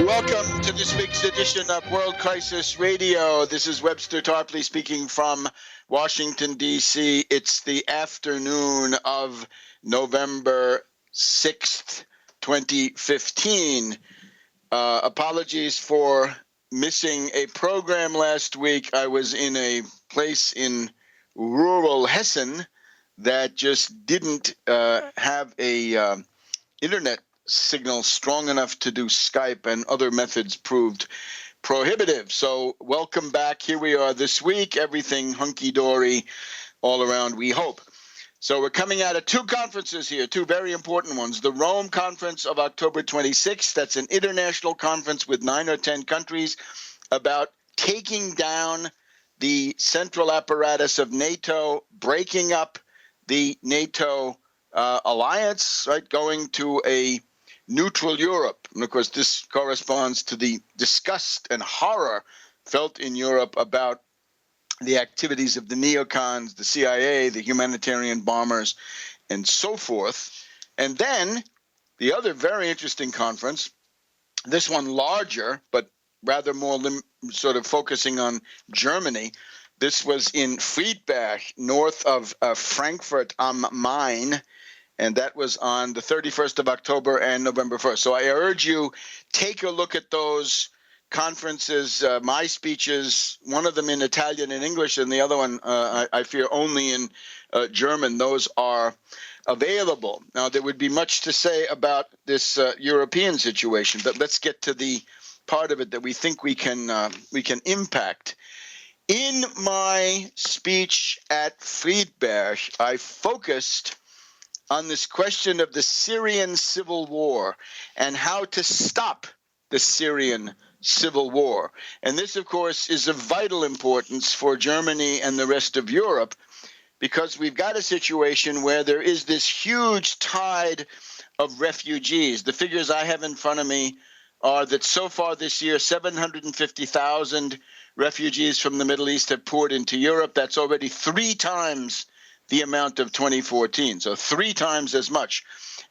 Welcome to this week's edition of World Crisis Radio. This is Webster Tarpley speaking from Washington, D.C. It's the afternoon of November 6th, 2015. Apologies for missing a program last week. I was in a place in rural Hessen that just didn't have a internet signal strong enough to do Skype, and other methods proved prohibitive. So welcome back. Here we are this week. Everything hunky-dory all around, we hope. So we're coming out of two conferences here, two very important ones. The Rome Conference of October 26th, that's an international conference with 9 or 10 countries about taking down the central apparatus of NATO, breaking up the NATO alliance, right, going to a neutral Europe. And of course, this corresponds to the disgust and horror felt in Europe about the activities of the neocons, the CIA, the humanitarian bombers, and so forth. And then the other very interesting conference, this one larger, but rather more sort of focusing on Germany. This was in Friedberg, north of Frankfurt am Main, and that was on the 31st of October and November 1st. So I urge you, take a look at those conferences, my speeches, one of them in Italian and English, and the other one, I fear, only in German. Those are available. Now, there would be much to say about this European situation, but let's get to the part of it that we think we can impact. In my speech at Friedberg, I focused on this question of the Syrian civil war and how to stop the Syrian civil war. And this, of course, is of vital importance for Germany and the rest of Europe, because we've got a situation where there is this huge tide of refugees. The figures I have in front of me are that so far this year, 750,000 refugees from the Middle East have poured into Europe. That's already 3 times the amount of 2014, so 3 times as much.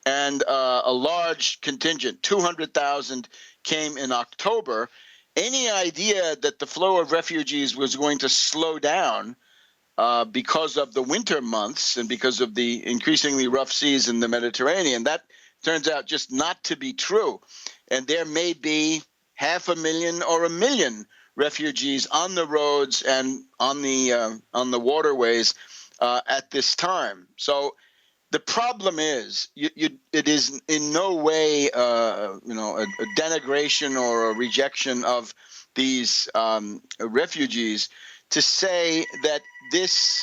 And a large contingent, 200,000, came in October. Any idea that the flow of refugees was going to slow down because of the winter months and because of the increasingly rough seas in the Mediterranean, that turns out just not to be true. And there may be 500,000 or 1 million refugees on the roads and on the waterways at this time. So the problem is, it is in no way, a denigration or a rejection of these refugees to say that this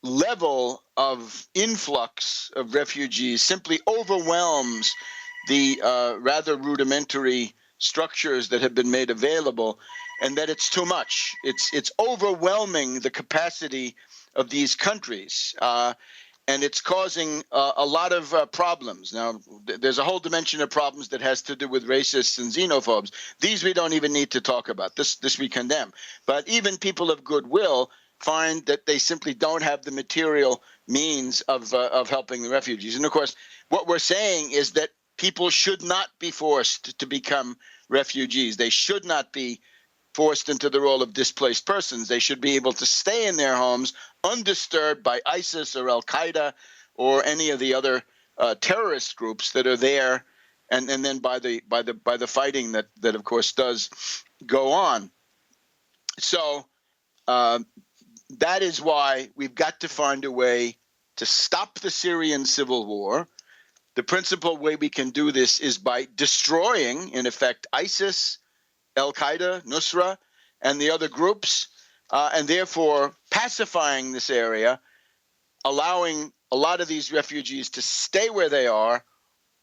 level of influx of refugees simply overwhelms the rather rudimentary structures that have been made available, and that it's too much. It's overwhelming the capacity of these countries, and it's causing a lot of problems. Now, there's a whole dimension of problems that has to do with racists and xenophobes. These we don't even need to talk about. This we condemn. But even people of goodwill find that they simply don't have the material means of helping the refugees. And of course, what we're saying is that people should not be forced to become refugees. They should not be forced into the role of displaced persons. They should be able to stay in their homes undisturbed by ISIS or Al-Qaeda or any of the other terrorist groups that are there, and then by the fighting that of course does go on. So that is why we've got to find a way to stop the Syrian civil war. The principal way we can do this is by destroying, in effect, ISIS, Al-Qaeda, Nusra, and the other groups, and therefore pacifying this area, allowing a lot of these refugees to stay where they are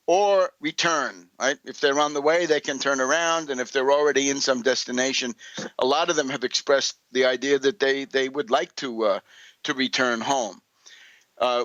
or return, right? If they're on the way, they can turn around, and if they're already in some destination, a lot of them have expressed the idea that they would like to return home.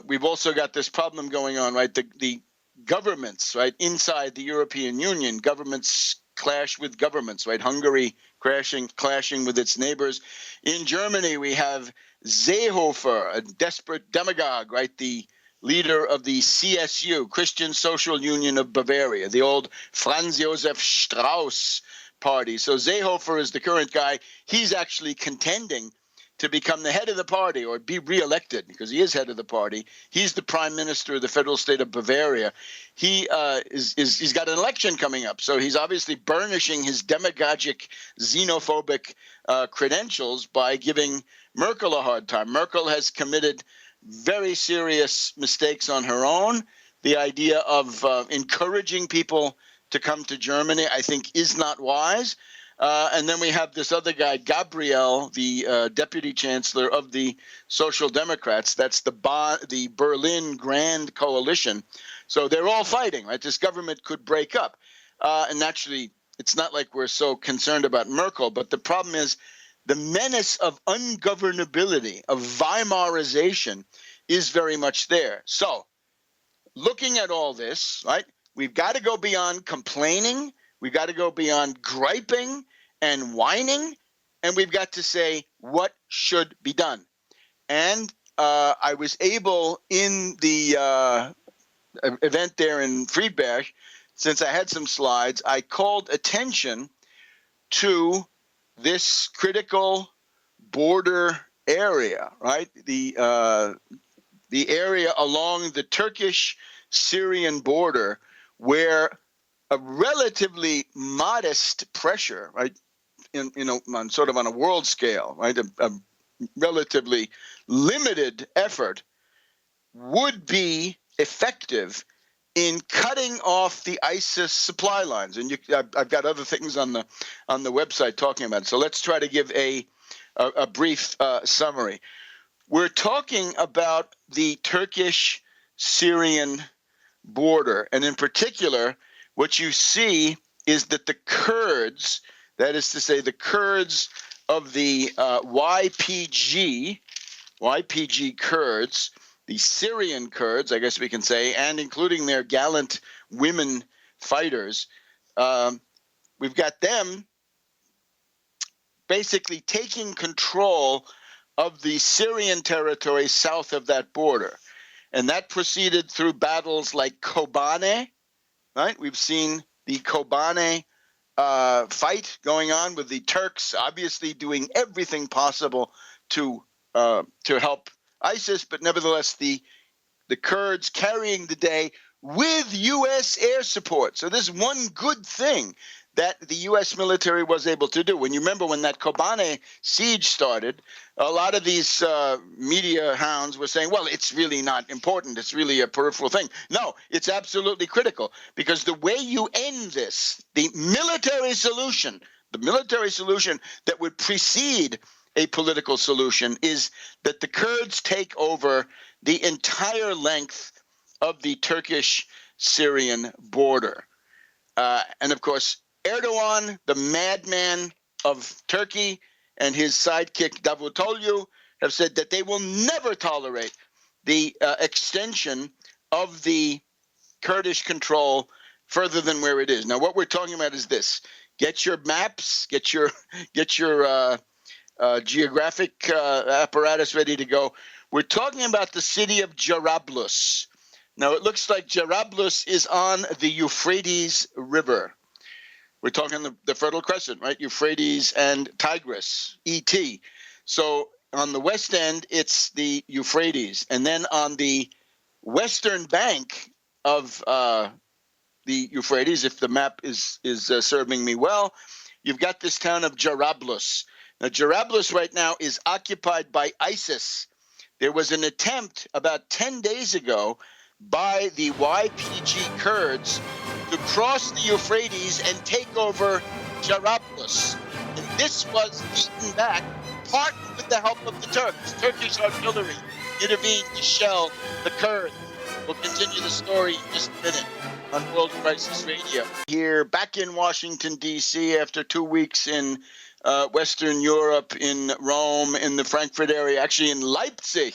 We've also got this problem going on, right? The governments, right, inside the European Union, governments clash with governments, right? Hungary clashing with its neighbors. In Germany, we have Seehofer, a desperate demagogue, right? The leader of the CSU, Christian Social Union of Bavaria, the old Franz Josef Strauss party. So Seehofer is the current guy. He's actually contending to become the head of the party or be reelected because he is head of the party. He's the prime minister of the federal state of Bavaria. He's got an election coming up, so he's obviously burnishing his demagogic, xenophobic credentials by giving Merkel a hard time. Merkel has committed very serious mistakes on her own. The idea of encouraging people to come to Germany, I think, is not wise. And then we have this other guy, Gabriel, the deputy chancellor of the Social Democrats. That's the Berlin Grand Coalition. So they're all fighting, right? This government could break up. And naturally, it's not like we're so concerned about Merkel, but the problem is the menace of ungovernability, of Weimarization, is very much there. So looking at all this, right, we've got to go beyond complaining. We've got to go beyond griping and whining, and we've got to say what should be done. And I was able in the event there in Friedberg, since I had some slides, I called attention to this critical border area, right? The area along the Turkish-Syrian border where a relatively modest pressure, right, on sort of on a world scale, right, a relatively limited effort would be effective in cutting off the ISIS supply lines. And I've got other things on the website talking about it. So let's try to give a brief summary. We're talking about the Turkish-Syrian border, and in particular, what you see is that the Kurds, that is to say the Kurds of the YPG Kurds, the Syrian Kurds, I guess we can say, and including their gallant women fighters, we've got them basically taking control of the Syrian territory south of that border. And that proceeded through battles like Kobane, right? We've seen the Kobane fight going on with the Turks obviously doing everything possible to help ISIS, but nevertheless the Kurds carrying the day with U.S. air support. So this is one good thing that the U.S. military was able to do. When you remember when that Kobane siege started, a lot of these media hounds were saying, well, it's really not important. It's really a peripheral thing. No, it's absolutely critical, because the way you end this, the military solution that would precede a political solution, is that the Kurds take over the entire length of the Turkish-Syrian border. And of course, Erdogan, the madman of Turkey, and his sidekick Davutoglu have said that they will never tolerate the extension of the Kurdish control further than where it is. Now, what we're talking about is this: get your maps, get your geographic apparatus ready to go. We're talking about the city of Jarablus. Now, it looks like Jarablus is on the Euphrates River. We're talking the Fertile Crescent, right? Euphrates and Tigris, ET. So on the west end, it's the Euphrates. And then on the western bank of the Euphrates, if the map is serving me well, you've got this town of Jarablus. Now, Jarablus right now is occupied by ISIS. There was an attempt about 10 days ago by the YPG Kurds to cross the Euphrates and take over Jarablus. And this was beaten back, partly with the help of the Turks. Turkish artillery intervened to shell the Kurds. We'll continue the story in just a minute on World Crisis Radio. Here, back in Washington, D.C., after 2 weeks in Western Europe, in Rome, in the Frankfurt area, actually in Leipzig,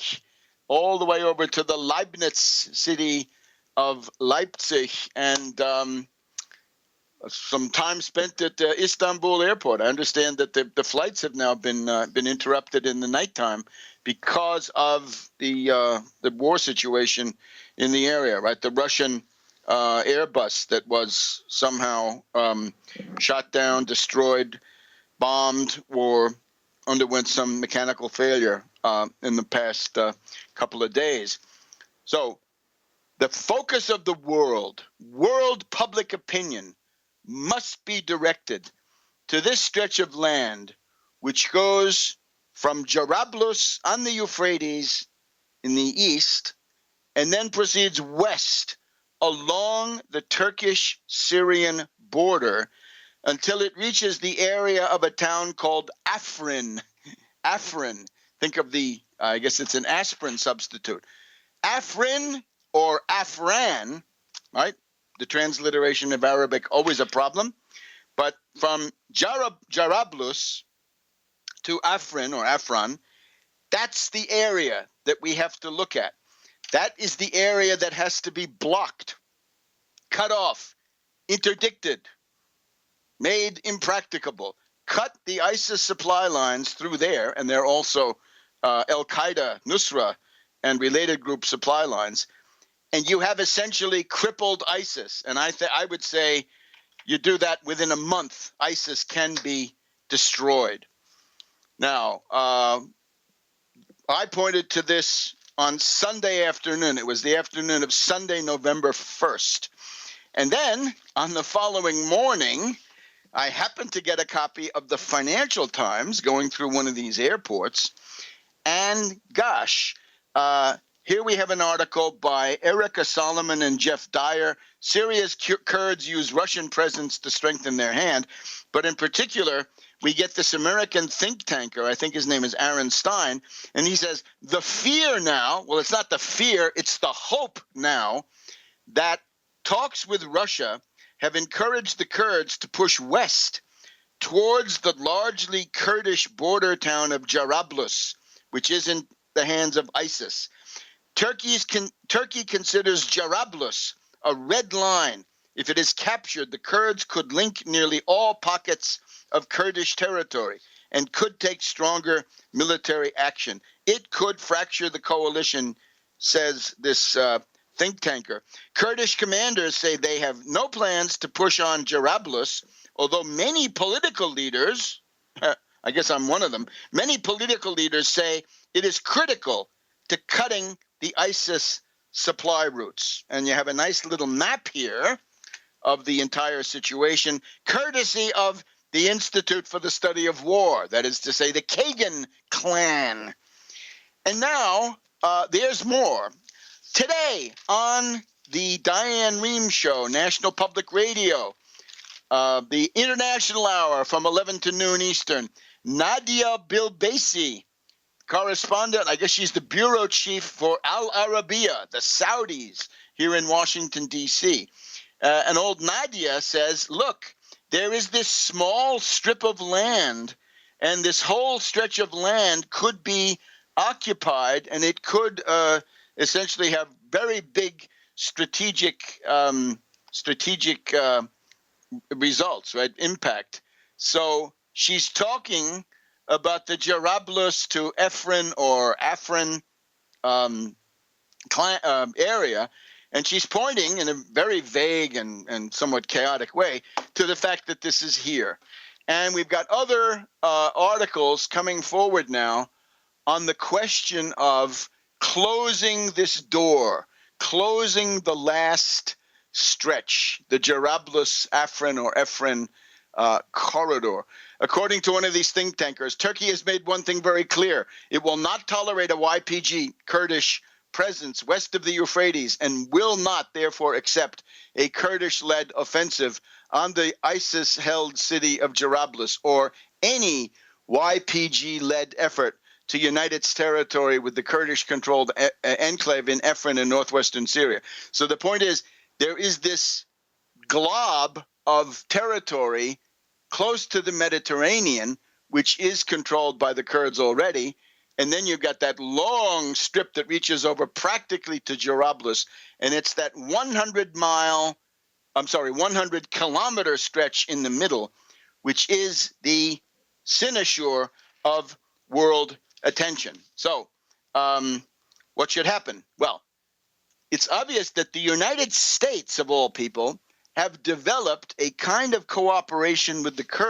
all the way over to the Leibniz city of Leipzig, and some time spent at Istanbul airport. I understand that the flights have now been interrupted in the nighttime because of the war situation in the area, right? The Russian Airbus that was somehow shot down, destroyed, bombed, or underwent some mechanical failure in the past couple of days. So the focus of the world public opinion, must be directed to this stretch of land, which goes from Jarablus on the Euphrates in the east, and then proceeds west along the Turkish-Syrian border until it reaches the area of a town called Afrin. Afrin. Think of I guess it's an aspirin substitute. Afrin or Afran, right? The transliteration of Arabic, always a problem. But from Jarablus to Afrin or Afran, that's the area that we have to look at. That is the area that has to be blocked, cut off, interdicted, made impracticable. Cut the ISIS supply lines through there, and they're also Al-Qaeda, Nusra, and related group supply lines, and you have essentially crippled ISIS. And I would say you do that within a month, ISIS can be destroyed. Now, I pointed to this on Sunday afternoon. It was the afternoon of Sunday, November 1st. And then on the following morning, I happened to get a copy of the Financial Times going through one of these airports. And gosh, here we have an article by Erica Solomon and Jeff Dyer. Syria's Kurds use Russian presence to strengthen their hand. But in particular, we get this American think tanker, I think his name is Aaron Stein, and he says, the fear now, well, it's not the fear, it's the hope now that talks with Russia have encouraged the Kurds to push west towards the largely Kurdish border town of Jarablus, which is in the hands of ISIS. Turkey considers Jarablus a red line. If it is captured, the Kurds could link nearly all pockets of Kurdish territory and could take stronger military action. It could fracture the coalition, says this think tanker. Kurdish commanders say they have no plans to push on Jarablus, although many political leaders, I guess I'm one of them, many political leaders say it is critical to cutting the ISIS supply routes. And you have a nice little map here of the entire situation, courtesy of the Institute for the Study of War, that is to say, the Kagan clan. And now there's more. Today on the Diane Rehm Show, National Public Radio, the International Hour from 11 to noon Eastern, Nadia Bilbaisi, correspondent, I guess she's the bureau chief for Al Arabiya, the Saudis here in Washington, D.C. And old Nadia says, look, there is this small strip of land, and this whole stretch of land could be occupied, and it could essentially have very big strategic results, right? Impact. So she's talking about the Jarablus to Efrin or Afrin area, and she's pointing in a very vague and somewhat chaotic way to the fact that this is here. And we've got other articles coming forward now on the question of closing this door, closing the last stretch, the Jarablus, Afrin or Efrin corridor. According to one of these think tankers, Turkey has made one thing very clear. It will not tolerate a YPG Kurdish presence west of the Euphrates and will not, therefore, accept a Kurdish-led offensive on the ISIS-held city of Jarablus or any YPG-led effort to unite its territory with the Kurdish-controlled enclave in Efrin in northwestern Syria. So the point is, there is this glob of territory close to the Mediterranean, which is controlled by the Kurds already, and then you've got that long strip that reaches over practically to Jarablus, and it's that 100-kilometer stretch in the middle, which is the cynosure of world attention. So what should happen? Well, it's obvious that the United States, of all people, have developed a kind of cooperation with the Kurds